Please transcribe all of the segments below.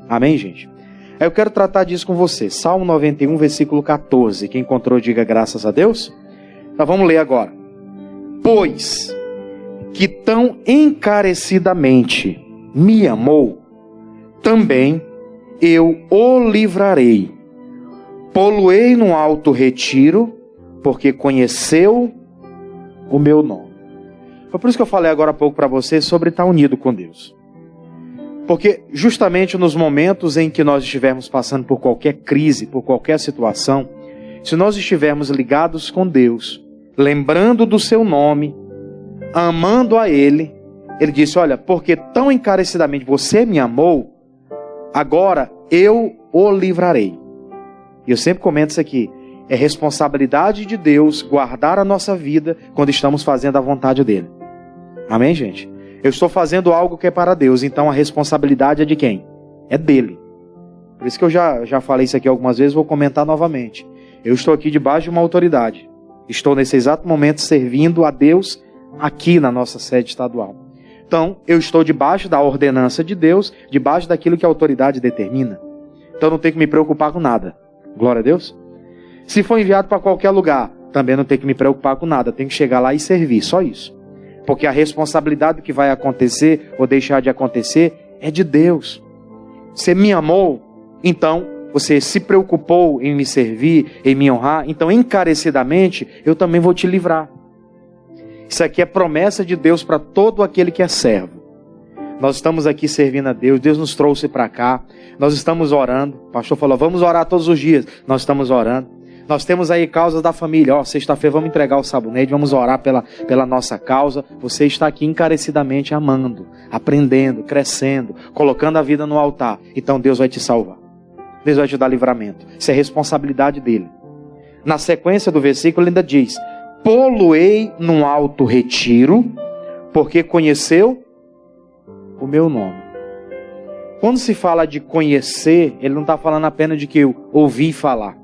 Amém, gente? Aí eu quero tratar disso com você. Salmo 91, versículo 14. Quem encontrou, diga graças a Deus. Então vamos ler agora. Pois que tão encarecidamente me amou, também eu o livrarei. Pô-lo-ei num alto retiro, porque conheceu o meu nome. Foi por isso que eu falei agora há pouco para você sobre estar unido com Deus. Porque justamente nos momentos em que nós estivermos passando por qualquer crise, por qualquer situação, se nós estivermos ligados com Deus, lembrando do seu nome, amando a Ele, Ele disse, olha, porque tão encarecidamente você me amou, agora eu o livrarei. E eu sempre comento isso aqui, é responsabilidade de Deus guardar a nossa vida quando estamos fazendo a vontade dEle. Amém, gente? Eu estou fazendo algo que é para Deus, então a responsabilidade é de quem? É dEle. Por isso que eu já falei isso aqui algumas vezes, vou comentar novamente. Eu estou aqui debaixo de uma autoridade. Estou nesse exato momento servindo a Deus aqui na nossa sede estadual. Então, eu estou debaixo da ordenança de Deus, debaixo daquilo que a autoridade determina. Então, não tenho que me preocupar com nada. Glória a Deus. Se for enviado para qualquer lugar, também não tenho que me preocupar com nada. Tenho que chegar lá e servir, só isso. Porque a responsabilidade do que vai acontecer ou deixar de acontecer é de Deus. Você me amou, então você se preocupou em me servir, em me honrar, então encarecidamente eu também vou te livrar. Isso aqui é promessa de Deus para todo aquele que é servo. Nós estamos aqui servindo a Deus, Deus nos trouxe para cá, nós estamos orando. O pastor falou, vamos orar todos os dias. Nós estamos orando. Nós temos aí causas da família. Sexta-feira vamos entregar o sabonete, vamos orar pela nossa causa. Você está aqui encarecidamente amando, aprendendo, crescendo, colocando a vida no altar. Então Deus vai te salvar. Deus vai te dar livramento. Isso é responsabilidade dele. Na sequência do versículo ele ainda diz, pô-lo-ei num alto retiro, porque conheceu o meu nome. Quando se fala de conhecer, ele não está falando apenas de que eu ouvi falar.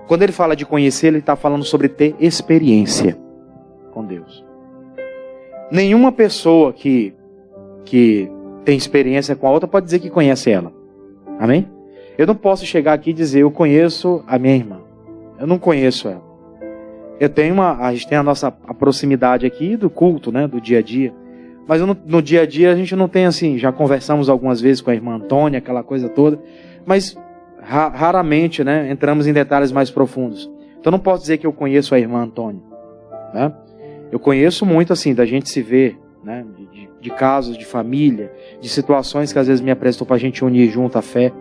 Quando ele fala de conhecer, ele está falando sobre ter experiência com Deus. Nenhuma pessoa que tem experiência com a outra pode dizer que conhece ela. Amém? Eu não posso chegar aqui e dizer, eu conheço a minha irmã. Eu não conheço ela. A gente tem a proximidade aqui do culto, né, do dia a dia. Mas no dia a dia a gente não tem assim, já conversamos algumas vezes com a irmã Antônia, aquela coisa toda. Mas raramente, né, entramos em detalhes mais profundos. Então não posso dizer que eu conheço a irmã Antônia, né? Eu conheço muito assim, da gente se ver, né, de casos, de família, de situações que às vezes me apresentam para a gente unir junto a fé.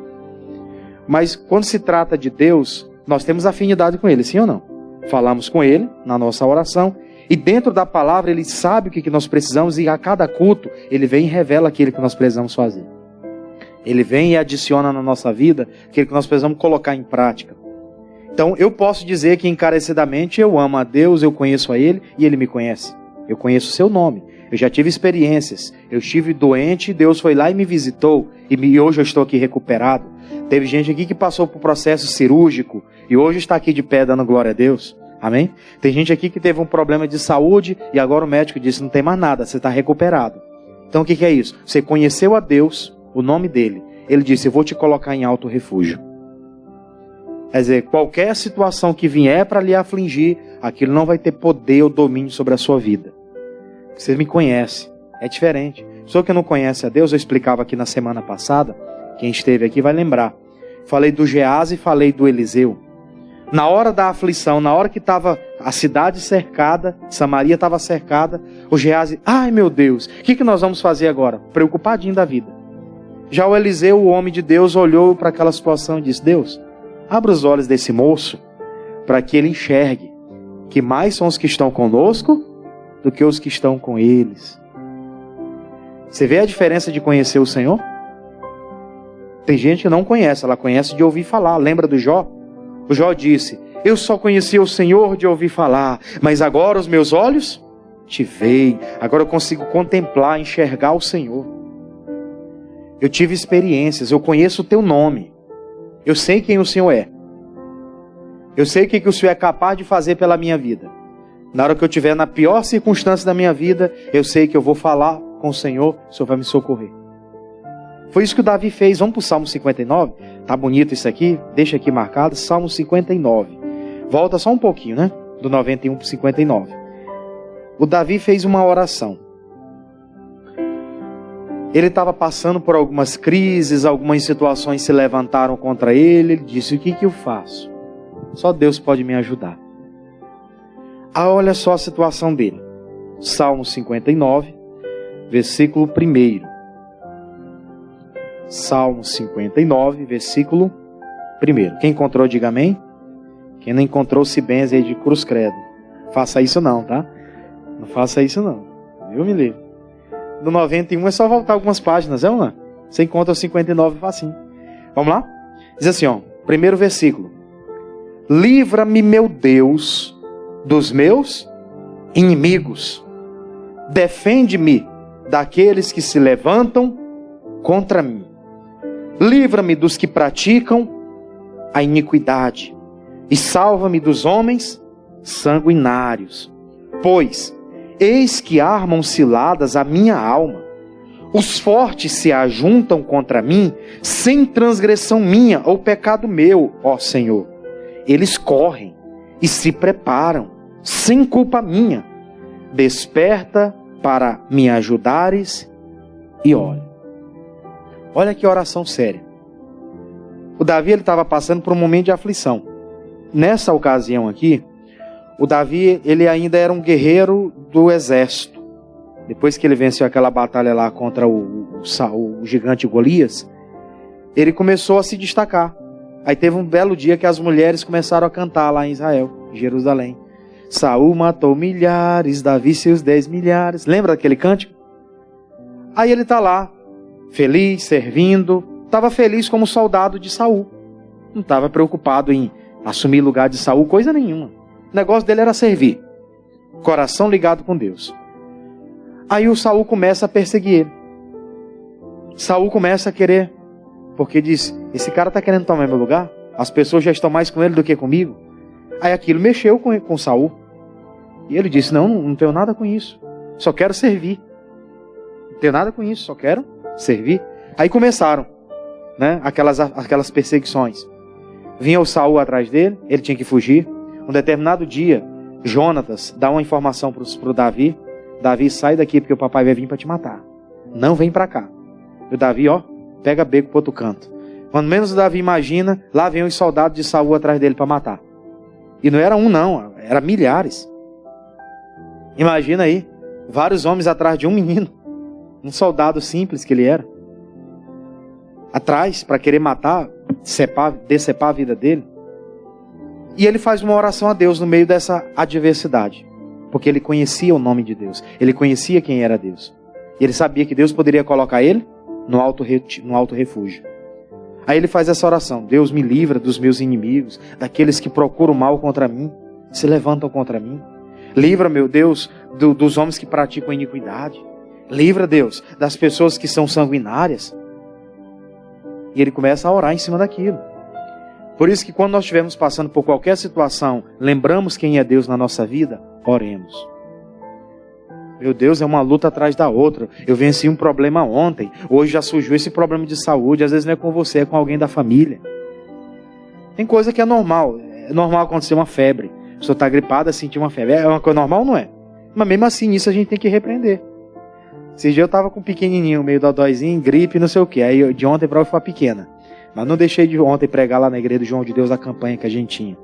Mas quando se trata de Deus, nós temos afinidade com Ele, sim ou não? Falamos com Ele na nossa oração, e dentro da palavra Ele sabe o que nós precisamos, e a cada culto Ele vem e revela aquilo que nós precisamos fazer. Ele vem e adiciona na nossa vida aquilo que nós precisamos colocar em prática. Então eu posso dizer que encarecidamente eu amo a Deus, eu conheço a Ele e Ele me conhece. Eu conheço o seu nome, eu já tive experiências, eu estive doente, Deus foi lá e me visitou, e hoje eu estou aqui recuperado. Teve gente aqui que passou por processo cirúrgico e hoje está aqui de pé dando glória a Deus. Amém? Tem gente aqui que teve um problema de saúde e agora o médico disse, não tem mais nada, você está recuperado. Então o que é isso? Você conheceu a Deus, o nome dele. Ele disse, eu vou te colocar em alto refúgio. Quer dizer, qualquer situação que vier para lhe afligir, aquilo não vai ter poder ou domínio sobre a sua vida. Você me conhece, é diferente. Pessoa que não conhece a Deus, eu explicava aqui na semana passada, quem esteve aqui vai lembrar. Falei do Geazi e falei do Eliseu. Na hora da aflição, na hora que estava a cidade cercada, Samaria estava cercada, o Geazi, ai meu Deus, o que nós vamos fazer agora? Preocupadinho da vida. Já o Eliseu, o homem de Deus, olhou para aquela situação e disse, Deus, abra os olhos desse moço para que ele enxergue que mais são os que estão conosco do que os que estão com eles. Você vê a diferença de conhecer o Senhor? Tem gente que não conhece, ela conhece de ouvir falar. Lembra do Jó? O Jó disse, eu só conhecia o Senhor de ouvir falar, mas agora os meus olhos te veem. Agora eu consigo contemplar, enxergar o Senhor. Eu tive experiências, eu conheço o teu nome. Eu sei quem o Senhor é. Eu sei o que o Senhor é capaz de fazer pela minha vida. Na hora que eu estiver na pior circunstância da minha vida, eu sei que eu vou falar com o Senhor vai me socorrer. Foi isso que o Davi fez. Vamos para o Salmo 59? Tá bonito isso aqui? Deixa aqui marcado. Salmo 59. Volta só um pouquinho, né? Do 91 para o 59. O Davi fez uma oração. Ele estava passando por algumas crises, algumas situações se levantaram contra ele. Ele disse, o que eu faço? Só Deus pode me ajudar. Olha só a situação dele. Salmo 59, versículo 1. Salmo 59, versículo 1. Quem encontrou, diga amém. Quem não encontrou, se benze aí de cruz credo. Faça isso não, tá? Não faça isso não. Eu me livre. Do 91 é só voltar algumas páginas, é ou não? Você encontra o 59 facinho. Vamos lá? Diz assim, ó. Primeiro versículo. Livra-me, meu Deus, dos meus inimigos. Defende-me daqueles que se levantam contra mim. Livra-me dos que praticam a iniquidade. E salva-me dos homens sanguinários. Pois, eis que armam ciladas a minha alma. Os fortes se ajuntam contra mim, sem transgressão minha ou pecado meu, ó Senhor. Eles correm e se preparam, sem culpa minha. Desperta para me ajudares e olha. Olha que oração séria. O Davi estava passando por um momento de aflição. Nessa ocasião aqui, o Davi ele ainda era um guerreiro do exército. Depois que ele venceu aquela batalha lá contra o gigante Golias, ele começou a se destacar. Aí teve um belo dia que as mulheres começaram a cantar lá em Israel, em Jerusalém. Saul matou milhares, Davi seus 10 milhares. Lembra daquele cântico? Aí ele está lá, feliz, servindo. Estava feliz como soldado de Saul. Não estava preocupado em assumir lugar de Saul, coisa nenhuma. O negócio dele era servir. Coração ligado com Deus. Aí o Saul começa a perseguir ele. Saul começa a querer, porque diz, esse cara está querendo tomar meu lugar? As pessoas já estão mais com ele do que comigo? Aí aquilo mexeu com Saul. E ele disse, não tenho nada com isso. Só quero servir. Não tenho nada com isso, só quero servir. Aí começaram, né, aquelas perseguições. Vinha o Saul atrás dele, ele tinha que fugir. Um determinado dia, Jonatas dá uma informação para o Davi. Davi, sai daqui porque o papai vai vir para te matar. Não vem para cá. E o Davi, pega beco para outro canto. Quando menos o Davi imagina, lá vem os soldados de Saul atrás dele para matar. E não era um não, era milhares. Imagina aí, vários homens atrás de um menino. Um soldado simples que ele era. Atrás, para querer matar, decepar a vida dele. E ele faz uma oração a Deus no meio dessa adversidade. Porque ele conhecia o nome de Deus. Ele conhecia quem era Deus. E ele sabia que Deus poderia colocar ele no alto refúgio. Aí ele faz essa oração. Deus me livra dos meus inimigos, daqueles que procuram mal contra mim, se levantam contra mim. Livra, meu Deus, dos homens que praticam iniquidade. Livra, Deus, das pessoas que são sanguinárias. E ele começa a orar em cima daquilo. Por isso que quando nós estivermos passando por qualquer situação, lembramos quem é Deus na nossa vida, oremos. Meu Deus, é uma luta atrás da outra. Eu venci um problema ontem. Hoje já surgiu esse problema de saúde. Às vezes não é com você, é com alguém da família. Tem coisa que é normal. É normal acontecer uma febre. A pessoa está gripada, sentir uma febre. É uma coisa normal, não é? Mas mesmo assim, nisso a gente tem que repreender. Esse dia eu estava com um pequenininho, meio dodóizinho, gripe, não sei o que. Aí de ontem para hoje foi pequena. Mas não deixei de ontem pregar lá na igreja do João de Deus a campanha que a gente tinha.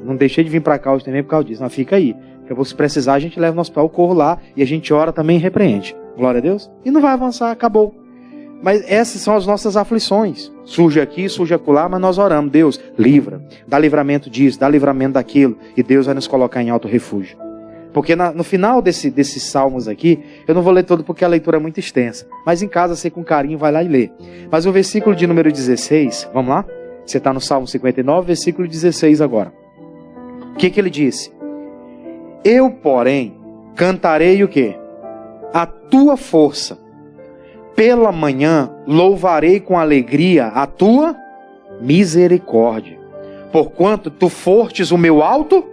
Não deixei de vir para cá hoje também por causa disso. Mas fica aí. Porque se precisar, a gente leva o nosso pau, corro lá e a gente ora também e repreende. Glória a Deus. E não vai avançar, acabou. Mas essas são as nossas aflições. Surge aqui, surge acolá, mas nós oramos. Deus, livra. Dá livramento disso, dá livramento daquilo. E Deus vai nos colocar em alto refúgio. Porque no final desses salmos aqui, eu não vou ler todo porque a leitura é muito extensa. Mas em casa, você com carinho vai lá e lê. Mas o versículo de número 16, vamos lá? Você está no Salmo 59, versículo 16 agora. O que ele disse? Eu, porém, cantarei o quê? A tua força. Pela manhã, louvarei com alegria a tua misericórdia. Porquanto tu fortes o meu alto.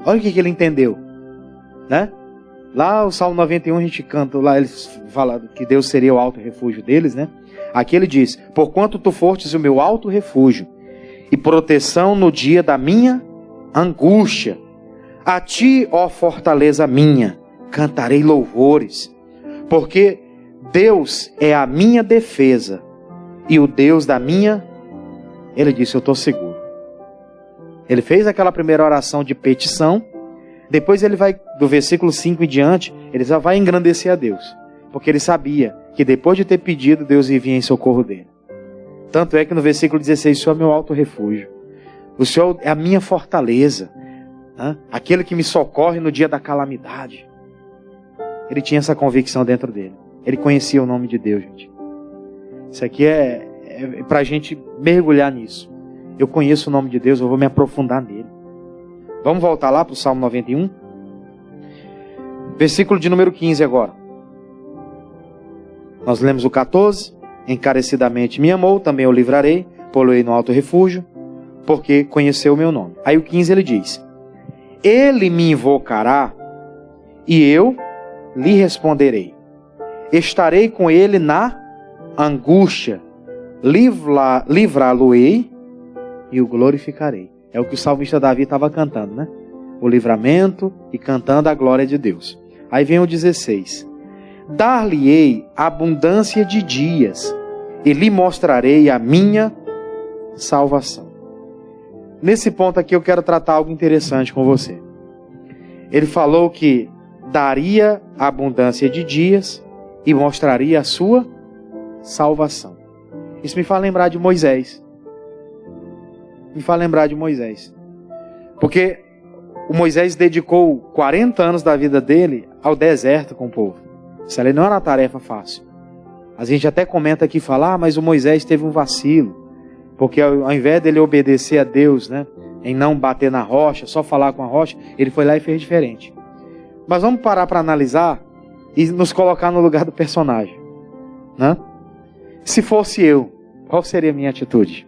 Olha o que ele entendeu, né? Lá o Salmo 91 a gente canta, lá eles falam que Deus seria o alto refúgio deles, né? Aqui ele diz: porquanto tu fostes o meu alto refúgio e proteção no dia da minha angústia. A ti, ó fortaleza minha, cantarei louvores, porque Deus é a minha defesa e o Deus da minha... Ele disse: eu estou seguro. Ele fez aquela primeira oração de petição. Depois ele vai, do versículo 5 em diante, ele já vai engrandecer a Deus, porque ele sabia que depois de ter pedido, Deus iria em socorro dele. Tanto é que no versículo 16, o Senhor é meu alto refúgio, o Senhor é a minha fortaleza, né? Aquele que me socorre no dia da calamidade. Ele tinha essa convicção dentro dele. Ele conhecia o nome de Deus, gente. Isso aqui é para a gente mergulhar nisso. Eu conheço o nome de Deus, eu vou me aprofundar nele. Vamos voltar lá para o Salmo 91? Versículo de número 15 agora. Nós lemos o 14. Encarecidamente me amou, também eu livrarei, pô-lo-ei no alto refúgio, porque conheceu o meu nome. Aí o 15 ele diz: ele me invocará e eu lhe responderei. Estarei com ele na angústia, livrá-lo-ei e o glorificarei. É o que o salmista Davi estava cantando, né? O livramento e cantando a glória de Deus. Aí vem o 16. Dar-lhe-ei abundância de dias e lhe mostrarei a minha salvação. Nesse ponto aqui eu quero tratar algo interessante com você. Ele falou que daria abundância de dias e mostraria a sua salvação. Isso me faz lembrar de Moisés. Me faz lembrar de Moisés. Porque o Moisés dedicou 40 anos da vida dele ao deserto com o povo. Isso ali não era uma tarefa fácil. A gente até comenta aqui e fala: mas o Moisés teve um vacilo. Porque ao invés dele obedecer a Deus, né, em não bater na rocha, só falar com a rocha, ele foi lá e fez diferente. Mas vamos parar para analisar e nos colocar no lugar do personagem, né? Se fosse eu, qual seria a minha atitude?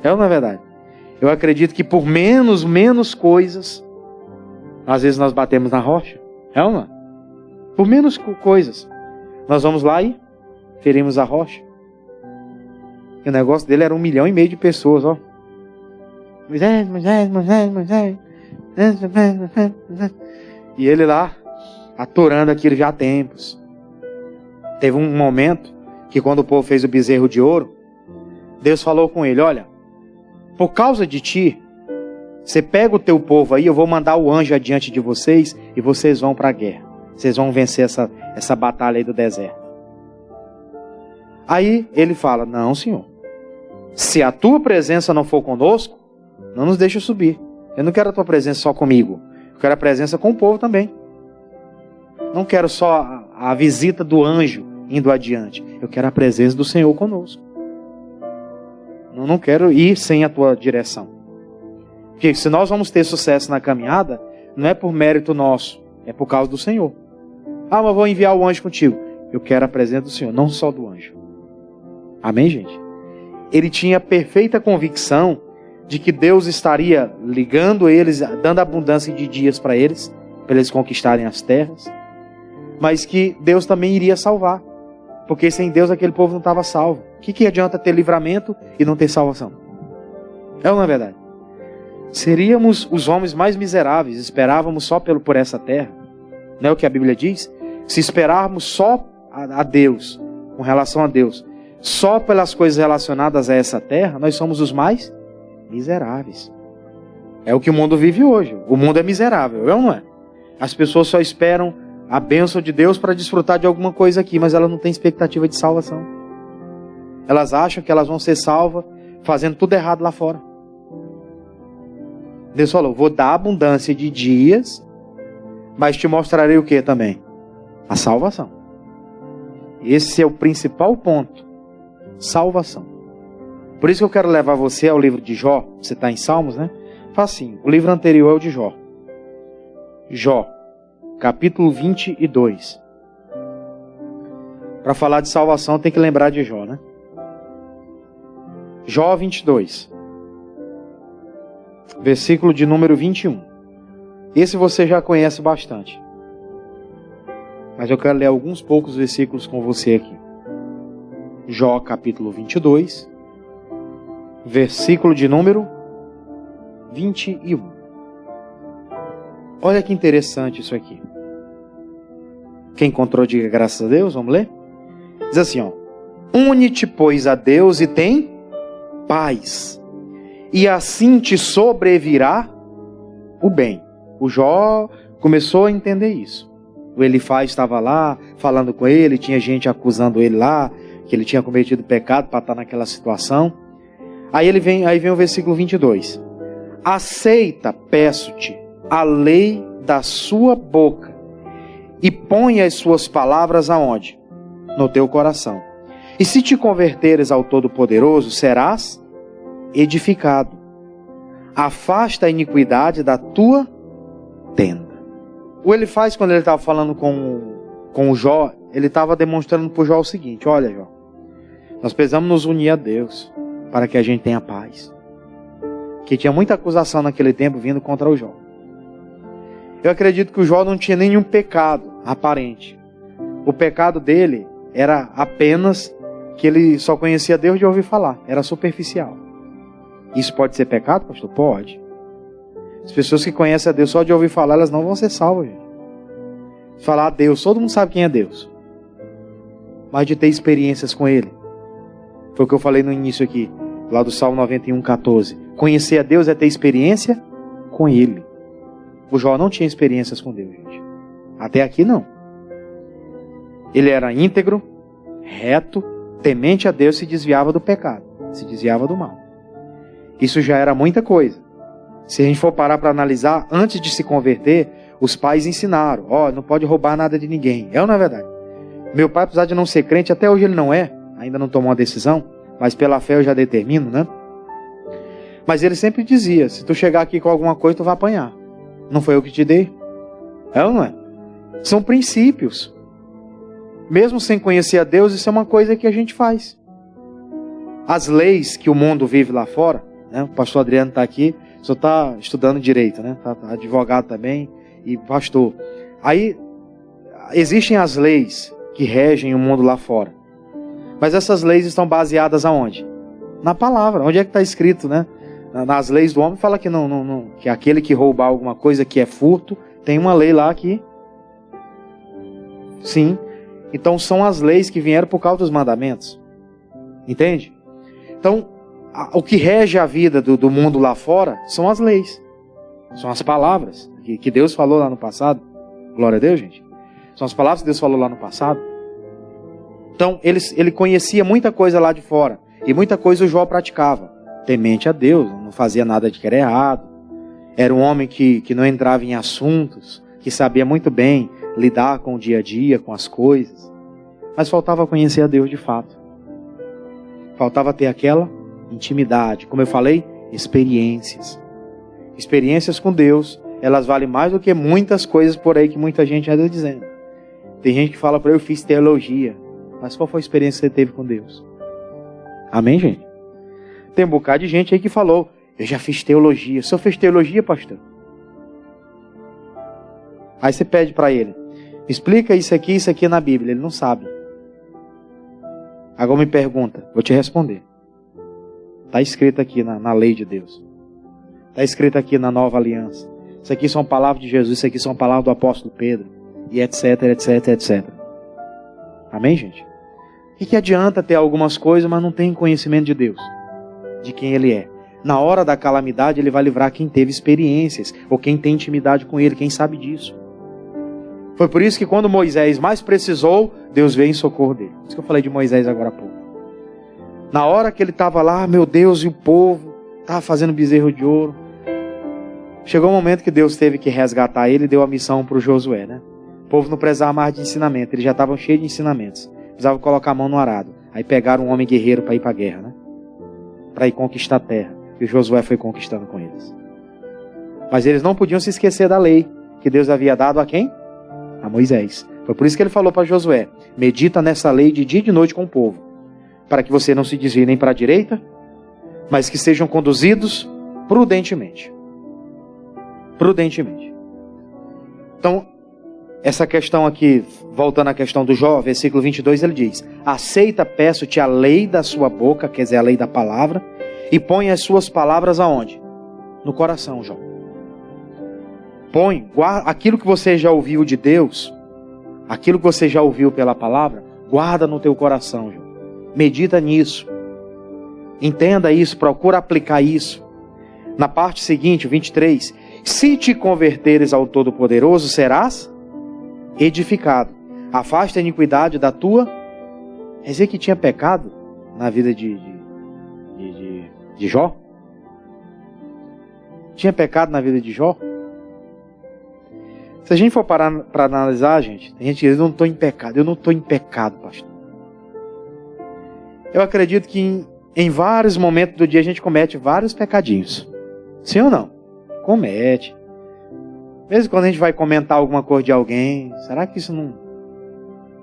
É ou não é verdade? Eu acredito que por menos coisas, às vezes nós batemos na rocha. É ou não é? Por menos coisas, nós vamos lá e ferimos a rocha. E o negócio dele era 1,5 milhão de pessoas, ó. Moisés. E ele lá, aturando aquilo já há tempos. Teve um momento que quando o povo fez o bezerro de ouro, Deus falou com ele: olha, por causa de ti, você pega o teu povo aí, eu vou mandar o anjo adiante de vocês e vocês vão para a guerra. Vocês vão vencer essa batalha aí do deserto. Aí ele fala: não, Senhor, se a tua presença não for conosco, não nos deixa subir. Eu não quero a tua presença só comigo, eu quero a presença com o povo também. Não quero só a visita do anjo indo adiante, eu quero a presença do Senhor conosco. Eu não quero ir sem a tua direção. Porque se nós vamos ter sucesso na caminhada, não é por mérito nosso, é por causa do Senhor. Mas eu vou enviar o anjo contigo. Eu quero a presença do Senhor, não só do anjo. Amém, gente? Ele tinha perfeita convicção de que Deus estaria ligando eles, dando abundância de dias para eles conquistarem as terras, mas que Deus também iria salvar, porque sem Deus aquele povo não estava salvo. O que adianta ter livramento e não ter salvação? É ou não é verdade? Seríamos os homens mais miseráveis, esperávamos só por essa terra. Não é o que a Bíblia diz? Se esperarmos só a Deus, com relação a Deus, só pelas coisas relacionadas a essa terra, nós somos os mais miseráveis. É o que o mundo vive hoje. O mundo é miserável, é ou não é? As pessoas só esperam a bênção de Deus para desfrutar de alguma coisa aqui, mas elas não têm expectativa de salvação. Elas acham que elas vão ser salvas fazendo tudo errado lá fora. Deus falou: vou dar abundância de dias, mas te mostrarei o que também? A salvação. Esse é o principal ponto. Salvação. Por isso que eu quero levar você ao livro de Jó. Você está em Salmos, né? Facinho. O livro anterior é o de Jó. Jó, capítulo 22. Para falar de salvação tem que lembrar de Jó, né? Jó 22. Versículo de número 21. Esse você já conhece bastante. Mas eu quero ler alguns poucos versículos com você aqui. Jó capítulo 22, versículo de número 21. Olha que interessante isso aqui. Quem encontrou, diga graças a Deus, vamos ler? Diz assim, ó: une-te, pois, a Deus e tem paz, e assim te sobrevirá o bem. O Jó começou a entender isso. O Elifaz estava lá, falando com ele, tinha gente acusando ele lá, que ele tinha cometido pecado para estar naquela situação. Aí vem o versículo 22. Aceita, peço-te, a lei da sua boca, e põe as suas palavras aonde? No teu coração. E se te converteres ao Todo-Poderoso, serás edificado. Afasta a iniquidade da tua tenda. O Elifaz, quando ele estava falando com o Jó, ele estava demonstrando para o Jó o seguinte: olha, Jó, nós precisamos nos unir a Deus para que a gente tenha paz. Que tinha muita acusação naquele tempo vindo contra o Jó. Eu acredito que o Jó não tinha nenhum pecado aparente. O pecado dele era apenas que ele só conhecia Deus de ouvir falar. Era superficial. Isso pode ser pecado, pastor? Pode. As pessoas que conhecem a Deus só de ouvir falar, elas não vão ser salvas, gente. Falar a Deus, todo mundo sabe quem é Deus. Mas de ter experiências com Ele. Foi o que eu falei no início aqui, lá do Salmo 91:14. Conhecer a Deus é ter experiência com Ele. O Jó não tinha experiências com Deus, gente. Até aqui não. Ele era íntegro, reto, temente a Deus, se desviava do pecado, se desviava do mal. Isso já era muita coisa. Se a gente for parar para analisar, antes de se converter, os pais ensinaram: não pode roubar nada de ninguém. É ou não é verdade? Meu pai, apesar de não ser crente, até hoje ele não é, ainda não tomou uma decisão, mas pela fé eu já determino, né? Mas ele sempre dizia: se tu chegar aqui com alguma coisa, tu vai apanhar. Não foi eu que te dei? É ou não é? São princípios. Mesmo sem conhecer a Deus, isso é uma coisa que a gente faz. As leis que o mundo vive lá fora, né? O pastor Adriano está aqui, só está estudando direito, né? Tá advogado também e pastor. Aí, existem as leis que regem o mundo lá fora. Mas essas leis estão baseadas aonde? Na palavra. Onde é que está escrito, né? Nas leis do homem fala que que aquele que roubar alguma coisa que é furto, tem uma lei lá que... Sim. Então são as leis que vieram por causa dos mandamentos. Entende? Então, o que rege a vida do mundo lá fora são as leis. São as palavras que Deus falou lá no passado. Glória a Deus, gente. São as palavras que Deus falou lá no passado. Então, ele conhecia muita coisa lá de fora. E muita coisa o Jó praticava. Temente a Deus, não fazia nada de que era errado. Era um homem que não entrava em assuntos, que sabia muito bem lidar com o dia a dia, com as coisas. Mas faltava conhecer a Deus de fato. Faltava ter aquela intimidade. Como eu falei, experiências. Experiências com Deus, elas valem mais do que muitas coisas por aí que muita gente anda dizendo. Tem gente que fala para eu fiz teologia. Mas qual foi a experiência que você teve com Deus? Amém, gente? Tem um bocado de gente aí que falou: eu já fiz teologia. O senhor fez teologia, pastor? Aí você pede para ele: me explica isso aqui na Bíblia. Ele não sabe. Agora me pergunta, vou te responder. Está escrito aqui na lei de Deus. Está escrito aqui na nova aliança. Isso aqui são palavras de Jesus, isso aqui são palavras do apóstolo Pedro. E etc, etc, etc. Amém, gente? O que adianta ter algumas coisas, mas não tem conhecimento de Deus? De quem Ele é. Na hora da calamidade, Ele vai livrar quem teve experiências, ou quem tem intimidade com Ele, quem sabe disso. Foi por isso que quando Moisés mais precisou, Deus veio em socorro dele. Por isso que eu falei de Moisés agora há pouco. Na hora que ele estava lá, meu Deus, e o povo estava fazendo bezerro de ouro. Chegou um momento que Deus teve que resgatar ele e deu a missão para o Josué, né? O povo não precisava mais de ensinamento, eles já estavam cheios de ensinamentos. Precisavam colocar a mão no arado. Aí pegaram um homem guerreiro para ir para a guerra, né? Para ir conquistar a terra. E o Josué foi conquistando com eles. Mas eles não podiam se esquecer da lei que Deus havia dado a quem? A Moisés. Foi por isso que ele falou para Josué: medita nessa lei de dia e de noite com o povo, para que você não se desvie nem para a direita, mas que sejam conduzidos prudentemente. Prudentemente. Então, essa questão aqui, voltando à questão do Jó, versículo 22, ele diz: aceita, peço-te, a lei da sua boca, quer dizer, a lei da palavra, e põe as suas palavras aonde? No coração, Jó. Põe, guarda, aquilo que você já ouviu de Deus, aquilo que você já ouviu pela palavra, guarda no teu coração, Jó. Medita nisso. Entenda isso, procura aplicar isso. Na parte seguinte, 23, se te converteres ao Todo-Poderoso, serás edificado. Afasta a iniquidade da tua. Quer dizer que tinha pecado na vida de Jó? Tinha pecado na vida de Jó? Se a gente for parar para analisar, gente, tem gente que diz: eu não estou em pecado. Eu não estou em pecado, pastor. Eu acredito que em vários momentos do dia a gente comete vários pecadinhos. Sim ou não? Comete. Mesmo quando a gente vai comentar alguma coisa de alguém, será que isso não...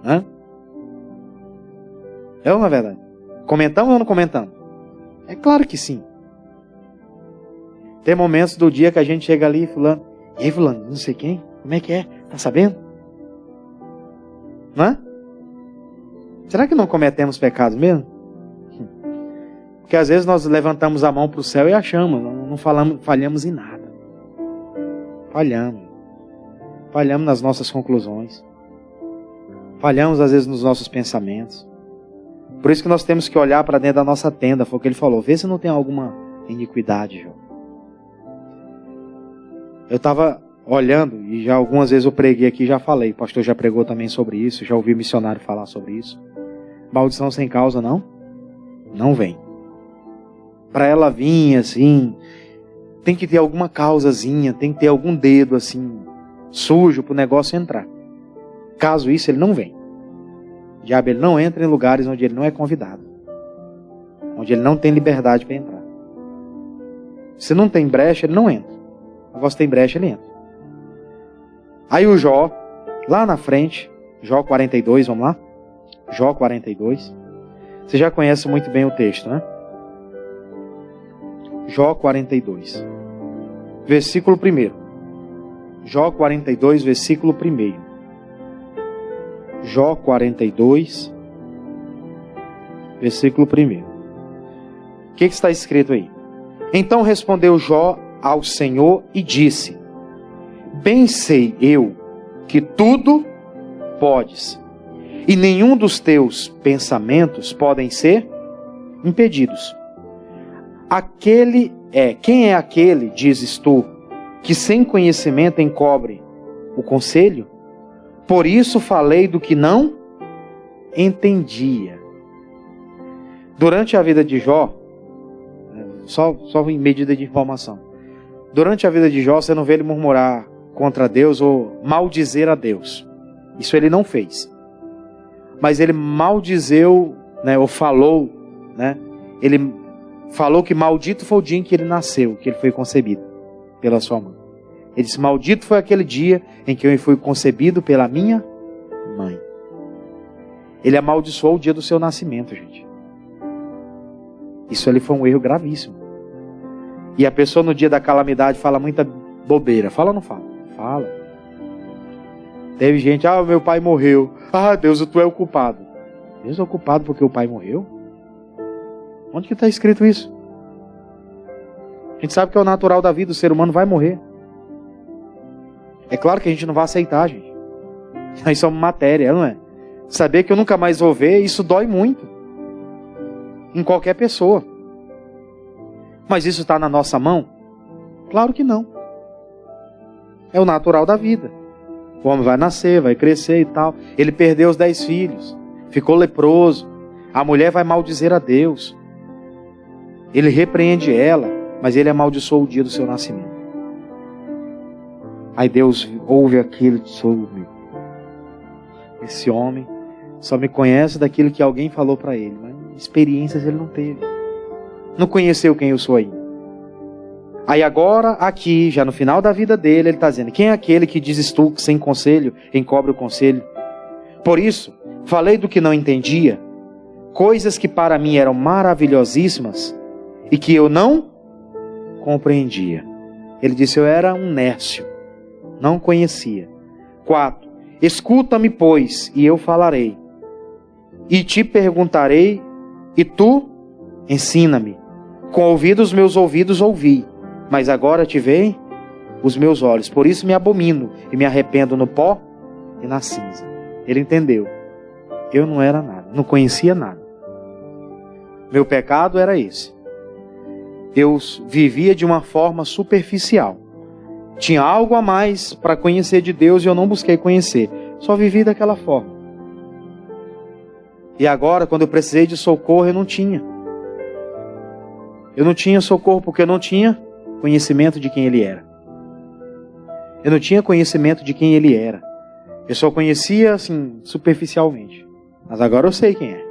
Hã? É ou não é verdade? Comentamos ou não comentamos? É claro que sim. Tem momentos do dia que a gente chega ali, fulano, e aí fulano, não sei quem, como é que é? Tá sabendo? Não é? Será que não cometemos pecados mesmo? Porque às vezes nós levantamos a mão para o céu e achamos, não falhamos em nada. Falhamos nas nossas conclusões. Falhamos às vezes nos nossos pensamentos. Por isso que nós temos que olhar para dentro da nossa tenda. Foi o que ele falou: vê se não tem alguma iniquidade, Jó. Eu estava olhando, e já algumas vezes eu preguei aqui, já falei. O pastor já pregou também sobre isso, já ouvi missionário falar sobre isso. Maldição sem causa não vem. Para ela vir assim, tem que ter alguma causazinha, tem que ter algum dedo assim, sujo para o negócio entrar. Caso isso, ele não vem. O diabo, ele não entra em lugares onde ele não é convidado, onde ele não tem liberdade para entrar. Se não tem brecha, ele não entra. O negócio tem brecha, ele entra. Aí o Jó, lá na frente, Jó 42, vamos lá? Jó 42. Você já conhece muito bem o texto, né? Jó 42, versículo 1. Jó 42, versículo 1. Jó 42, versículo 1. O que está escrito aí? Então respondeu Jó ao Senhor e disse: bem sei eu que tudo podes, e nenhum dos teus pensamentos podem ser impedidos. Quem é aquele, dizes tu, que sem conhecimento encobre o conselho? Por isso falei do que não entendia. Durante a vida de Jó, só em medida de informação, durante a vida de Jó, você não vê ele murmurar contra Deus ou maldizer a Deus. Isso ele não fez. Mas ele maldizeu, né, ou falou, né, ele falou que maldito foi o dia em que ele nasceu, que ele foi concebido pela sua mãe. Ele disse: maldito foi aquele dia em que eu fui concebido pela minha mãe. Ele amaldiçoou o dia do seu nascimento, gente. Isso ali foi um erro gravíssimo. E a pessoa no dia da calamidade fala muita bobeira. Fala ou não fala? Fala. Teve gente: meu pai morreu. Deus, tu é o culpado. Deus é o culpado porque o pai morreu? Onde que está escrito isso? A gente sabe que é o natural da vida, o ser humano vai morrer. É claro que a gente não vai aceitar, gente. Isso é uma matéria, não é? Saber que eu nunca mais vou ver, isso dói muito. Em qualquer pessoa. Mas isso está na nossa mão? Claro que não. É o natural da vida. O homem vai nascer, vai crescer e tal. Ele perdeu os 10 filhos. Ficou leproso. A mulher vai maldizer a Deus. Ele repreende ela, mas ele amaldiçoou o dia do seu nascimento. Aí Deus ouve aquilo e diz: esse homem só me conhece daquilo que alguém falou para ele, mas experiências ele não teve. Não conheceu quem eu sou ainda. Aí agora, aqui, já no final da vida dele, ele está dizendo: quem é aquele que dizes tu que sem conselho encobre o conselho? Por isso, falei do que não entendia, coisas que para mim eram maravilhosíssimas e que eu não compreendia. Ele disse: eu era um nércio, não conhecia. 4. Escuta-me, pois, e eu falarei. E te perguntarei, e tu ensina-me. Com ouvidos meus ouvidos ouvi, mas agora te veem os meus olhos. Por isso me abomino e me arrependo no pó e na cinza. Ele entendeu. Eu não era nada, não conhecia nada. Meu pecado era esse. Eu vivia de uma forma superficial. Tinha algo a mais para conhecer de Deus e eu não busquei conhecer. Só vivi daquela forma. E agora, quando eu precisei de socorro, eu não tinha. Eu não tinha socorro porque eu não tinha conhecimento de quem Ele era. Eu não tinha conhecimento de quem Ele era. Eu só conhecia, assim, superficialmente. Mas agora eu sei quem é.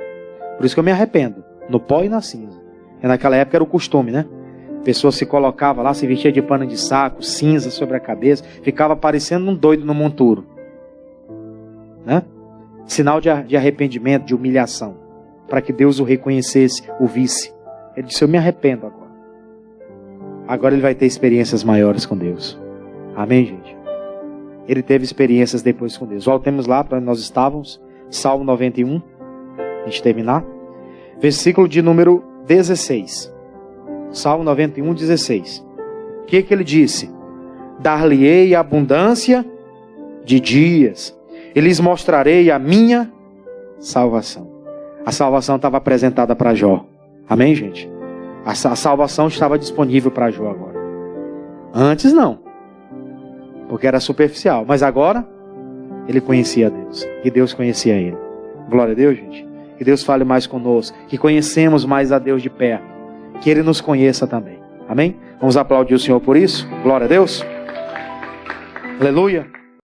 Por isso que eu me arrependo. No pó e na cinza. E naquela época era o costume, né? A pessoa se colocava lá, se vestia de pano de saco, cinza sobre a cabeça, ficava parecendo um doido no monturo. Né? Sinal de arrependimento, de humilhação. Para que Deus o reconhecesse, o visse. Ele disse, eu me arrependo agora. Agora ele vai ter experiências maiores com Deus. Amém, gente? Ele teve experiências depois com Deus. Voltemos lá para onde nós estávamos. Salmo 91. A gente terminar. Versículo de número 16. Salmo 91, 16. O que ele disse? Dar-lhe-ei abundância de dias. E lhes mostrarei a minha salvação. A salvação estava apresentada para Jó. Amém, gente? A salvação estava disponível para Jó agora. Antes não. Porque era superficial. Mas agora, ele conhecia Deus. E Deus conhecia ele. Glória a Deus, gente. Que Deus fale mais conosco. Que conhecemos mais a Deus de perto. Que Ele nos conheça também. Amém? Vamos aplaudir o Senhor por isso. Glória a Deus. Aleluia.